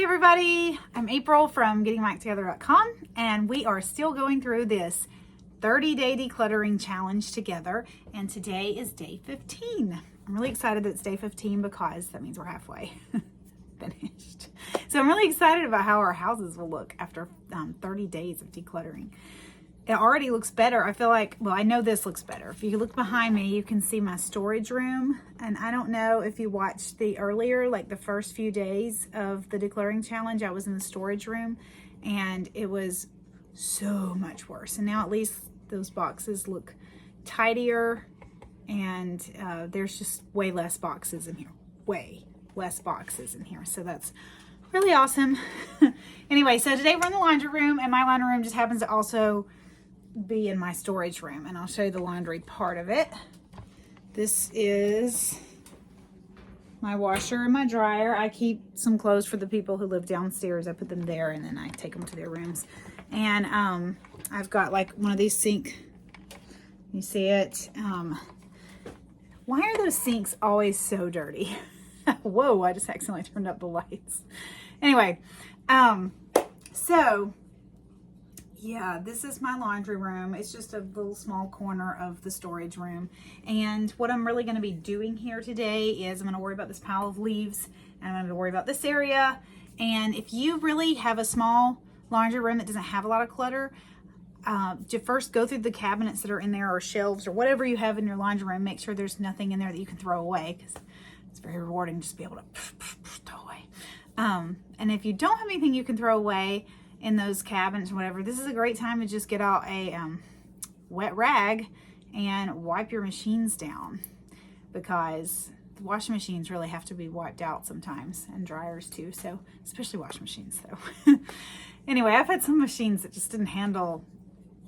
Hi everybody, I'm April from gettingmyactogether.com, and we are still going through this 30-day decluttering challenge together, and today is day 15. I'm really excited that it's day 15 because that means we're halfway finished. So I'm really excited about how our houses will look after 30 days of decluttering. It already looks better. I feel like, well, I know this looks better. If you look behind me, you can see my storage room. And I don't know if you watched the earlier, like the first few days of the decluttering challenge, I was in the storage room and it was so much worse. And now at least those boxes look tidier and there's just way less boxes in here. Way less boxes in here. So that's really awesome. Anyway, so today we're in the laundry room, and my laundry room just happens to also be in my storage room, and I'll show you the laundry part of it. This is my washer and my dryer. I keep some clothes for the people who live downstairs. I put them there and then I take them to their rooms. And I've got like one of these sink, you see it? Why are those sinks always so dirty? Whoa, I just accidentally turned up the lights. Anyway, so yeah, this is my laundry room. It's just a little small corner of the storage room. And what I'm really going to be doing here today is I'm going to worry about this pile of leaves, and I'm going to worry about this area. And if you really have a small laundry room that doesn't have a lot of clutter, to first go through the cabinets that are in there, or shelves, or whatever you have in your laundry room. Make sure there's nothing in there that you can throw away, because it's very rewarding just to be able to throw away. And if you don't have anything you can throw away in those cabinets or whatever, this is a great time to just get out a wet rag and wipe your machines down, because the washing machines really have to be wiped out sometimes, and dryers too, so especially washing machines though. Anyway, I've had some machines that just didn't handle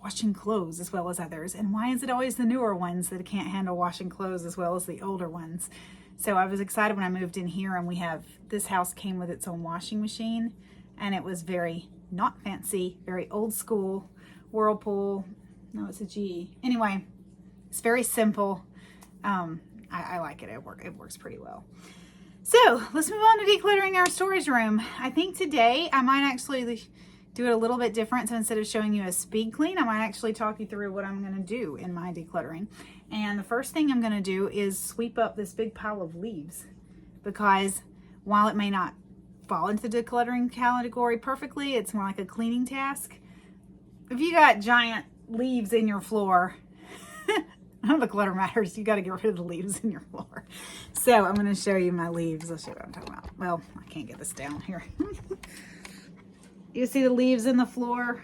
washing clothes as well as others, and why is it always the newer ones that can't handle washing clothes as well as the older ones? So I was excited when I moved in here, and this house came with its own washing machine, and it was very not fancy, very old school, Whirlpool. No, it's a GE. Anyway, it's very simple. I like it. It works pretty well. So let's move on to decluttering our storage room. I think today I might actually do it a little bit different. So instead of showing you a speed clean, I might actually talk you through what I'm going to do in my decluttering. And the first thing I'm going to do is sweep up this big pile of leaves, because while it may not fall into the decluttering category perfectly, it's more like a cleaning task. If you got giant leaves in your floor, none of the clutter matters. You got to get rid of the leaves in your floor. So I'm going to show you my leaves. I'll show you what I'm talking about. Well, I can't get this down here. You see the leaves in the floor?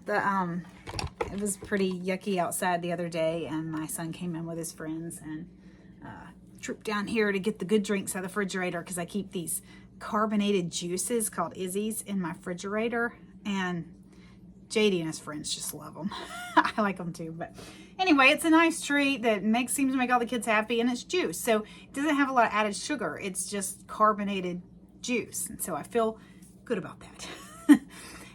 It was pretty yucky outside the other day, and my son came in with his friends and trooped down here to get the good drinks out of the refrigerator, because I keep these carbonated juices called Izzy's in my refrigerator, and JD and his friends just love them. I like them too, but anyway, it's a nice treat that seems to make all the kids happy, and it's juice, so it doesn't have a lot of added sugar. It's just carbonated juice, and so I feel good about that.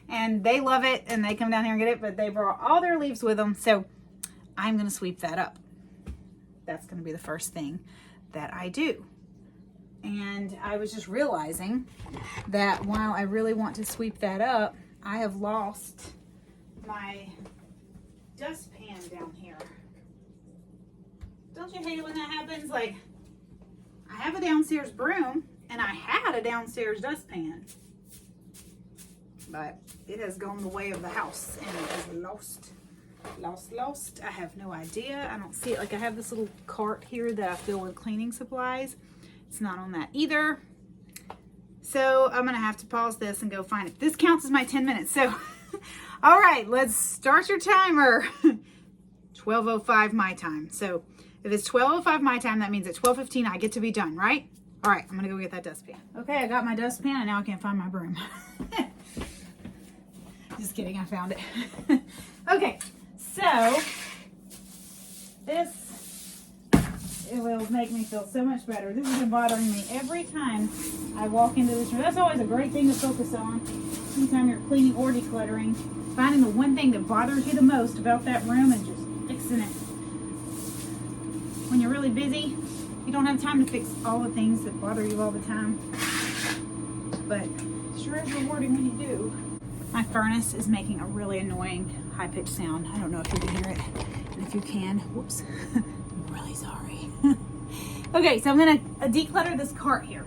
And they love it, and they come down here and get it, but they brought all their leaves with them, so I'm going to sweep that up. That's going to be the first thing that I do. And I was just realizing that while I really want to sweep that up, I have lost my dustpan down here. Don't you hate it when that happens? Like, I have a downstairs broom, and I had a downstairs dustpan, but it has gone the way of the house, and it is lost. I have no idea. I don't see it. Like, I have this little cart here that I fill with cleaning supplies. It's not on that either. So I'm gonna have to pause this and go find it. This counts as my 10 minutes. So, all right, let's start your timer. 12:05 my time. So if it's 12:05 my time, that means at 12:15 I get to be done, right? All right, I'm gonna go get that dustpan. Okay, I got my dustpan, and now I can't find my broom. Just kidding, I found it. Okay, so it will make me feel so much better. This has been bothering me every time I walk into this room. That's always a great thing to focus on anytime you're cleaning or decluttering. Finding the one thing that bothers you the most about that room and just fixing it. When you're really busy, you don't have time to fix all the things that bother you all the time. but sure is rewarding when you do. My furnace is making a really annoying high-pitched sound. I don't know if you can hear it, and if you can, whoops, I'm really sorry. Okay, so I'm gonna declutter this cart here.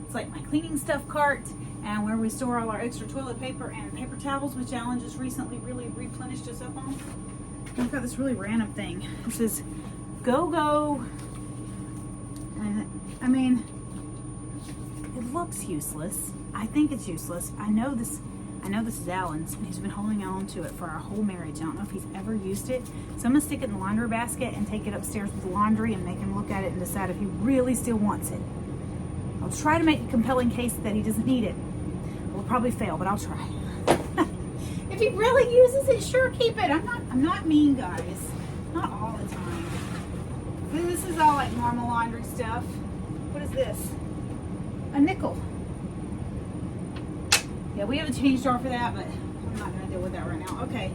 It's like my cleaning stuff cart, and where we store all our extra toilet paper and paper towels, which Alan just recently really replenished us up on. I've got this really random thing. It says, go. And I mean, it looks useless. I think it's useless. I know this is Alan's, and he's been holding on to it for our whole marriage. I don't know if he's ever used it. So I'm gonna stick it in the laundry basket and take it upstairs with the laundry and make him look at it and decide if he really still wants it. I'll try to make a compelling case that he doesn't need it. We'll probably fail, but I'll try. If he really uses it, sure, keep it. I'm not mean, guys. Not all the time. This is all like normal laundry stuff. What is this? A nickel. Yeah, we have a change jar for that, but I'm not going to deal with that right now. Okay.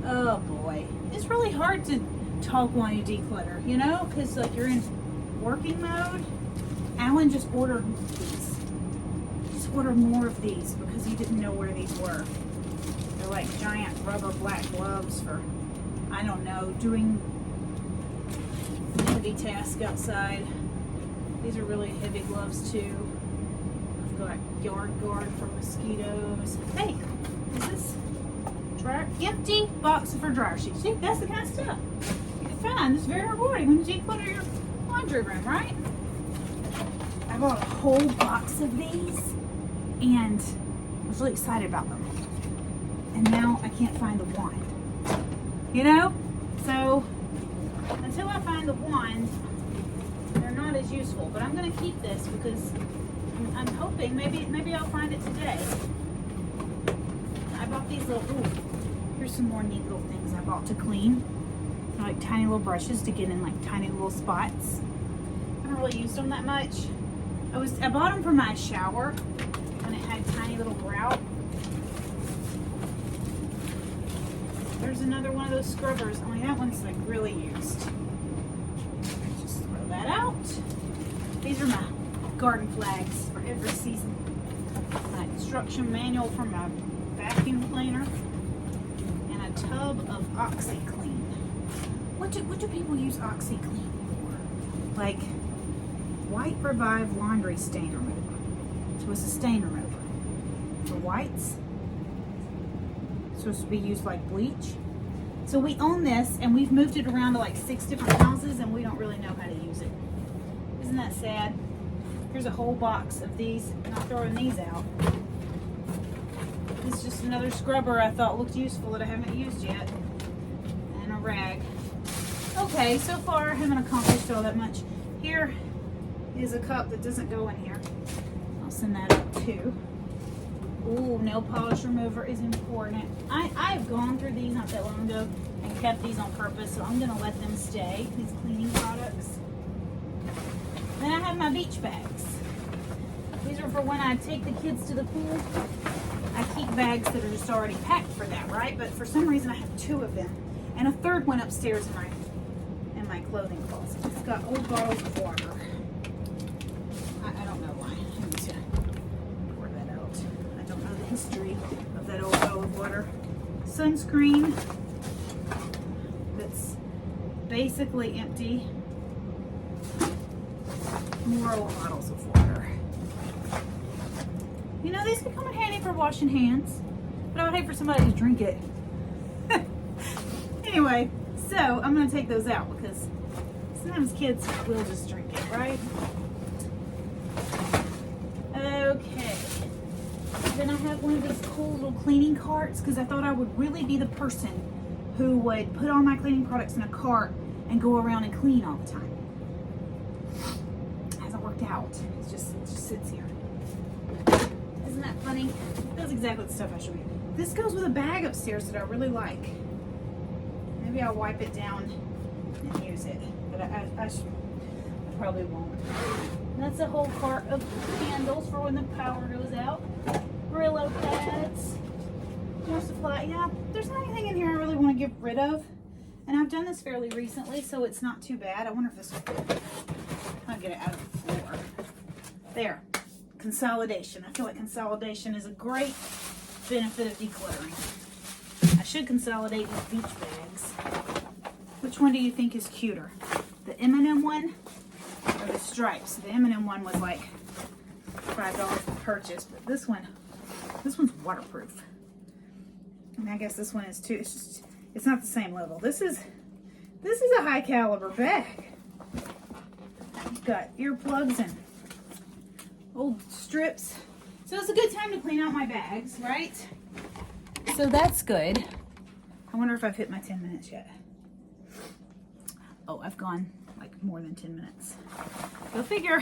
Oh boy, it's really hard to talk while you declutter, you know, because like you're in working mode. Alan just ordered these. Just ordered more of these because he didn't know where these were. They're like giant rubber black gloves for, I don't know, doing heavy tasks outside. These are really heavy gloves too. I've got yard guard for mosquitoes. Hey, is this dryer? Empty box for dryer sheets. See, that's the kind of stuff you can find. It's very rewarding when you declutter your laundry room, right? I bought a whole box of these and I was really excited about them. And now I can't find the wand. You know? So until I find the wand, they're not as useful. But I'm gonna keep this because I'm hoping maybe I'll find it today. I bought these little, here's some more neat little things I bought to clean. They're like tiny little brushes to get in like tiny little spots. I haven't really used them that much. I bought them for my shower when it had tiny little grout. There's another one of those scrubbers. Only that one's like really used. Just throw that out. These are my garden flags for every season. My instruction manual for my vacuum cleaner. And a tub of OxyClean. What do people use OxyClean for? Like White Revive laundry stain remover. So it's a stain remover. For whites. It's supposed to be used like bleach. So we own this and we've moved it around to like 6 different houses and we don't really know how to use it. Isn't that sad? Here's a whole box of these. I'm not throwing these out. This is just another scrubber I thought looked useful that I haven't used yet. And a rag. Okay, so far I haven't accomplished all that much. Here is a cup that doesn't go in here. I'll send that up too. Ooh, nail polish remover is important. I've gone through these not that long ago and kept these on purpose, so I'm going to let them stay, these cleaning products. Then I have my beach bags. These are for when I take the kids to the pool. I keep bags that are just already packed for that, right? But for some reason I have 2 of them. And a third one upstairs in my clothing closet. It's got old bottles of water. I don't know why. I need to pour that out. I don't know the history of that old bottle of water. Sunscreen that's basically empty. More old bottles of water. You know, these could come in handy for washing hands, but I would hate for somebody to drink it. Anyway, so I'm going to take those out because sometimes kids will just drink it, right? Okay. Then I have one of these cool little cleaning carts because I thought I would really be the person who would put all my cleaning products in a cart and go around and clean all the time. Hasn't worked out. It just sits here. Isn't that funny? That's exactly the stuff I should be. This goes with a bag upstairs that I really like. Maybe I'll wipe it down and use it, but I probably won't. And that's a whole cart of candles for when the power goes out. Brillo pads, more supply. Yeah, there's not anything in here I really want to get rid of. And I've done this fairly recently, so it's not too bad. I wonder if this will fit. I'll get it out of the floor. There. consolidation. I feel like consolidation is a great benefit of decluttering. I should consolidate these beach bags. Which one do you think is cuter? The M&M one or the stripes? The M&M one was like $5 to purchase, but this one's waterproof. And I guess this one is too. It's not the same level. This is a high caliber bag. You've got earplugs and old strips. So it's a good time to clean out my bags, right? So that's good. I wonder if I've hit my 10 minutes yet. Oh, I've gone like more than 10 minutes. Go figure.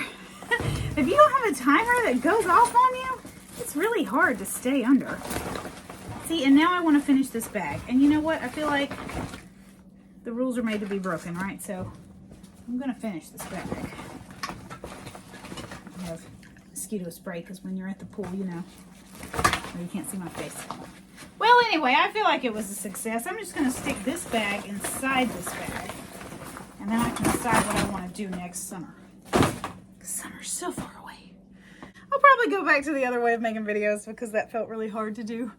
If you don't have a timer that goes off on you, it's really hard to stay under. See, and now I want to finish this bag. And you know what? I feel like the rules are made to be broken, right? So I'm going to finish this bag. I have mosquito spray because when you're at the pool, you know, well, you can't see my face. Well, anyway, I feel like it was a success. I'm just going to stick this bag inside this bag. And then I can decide what I want to do next summer. Summer's so far away. I'll probably go back to the other way of making videos because that felt really hard to do.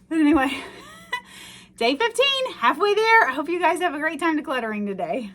But anyway, day 15, halfway there. I hope you guys have a great time decluttering today.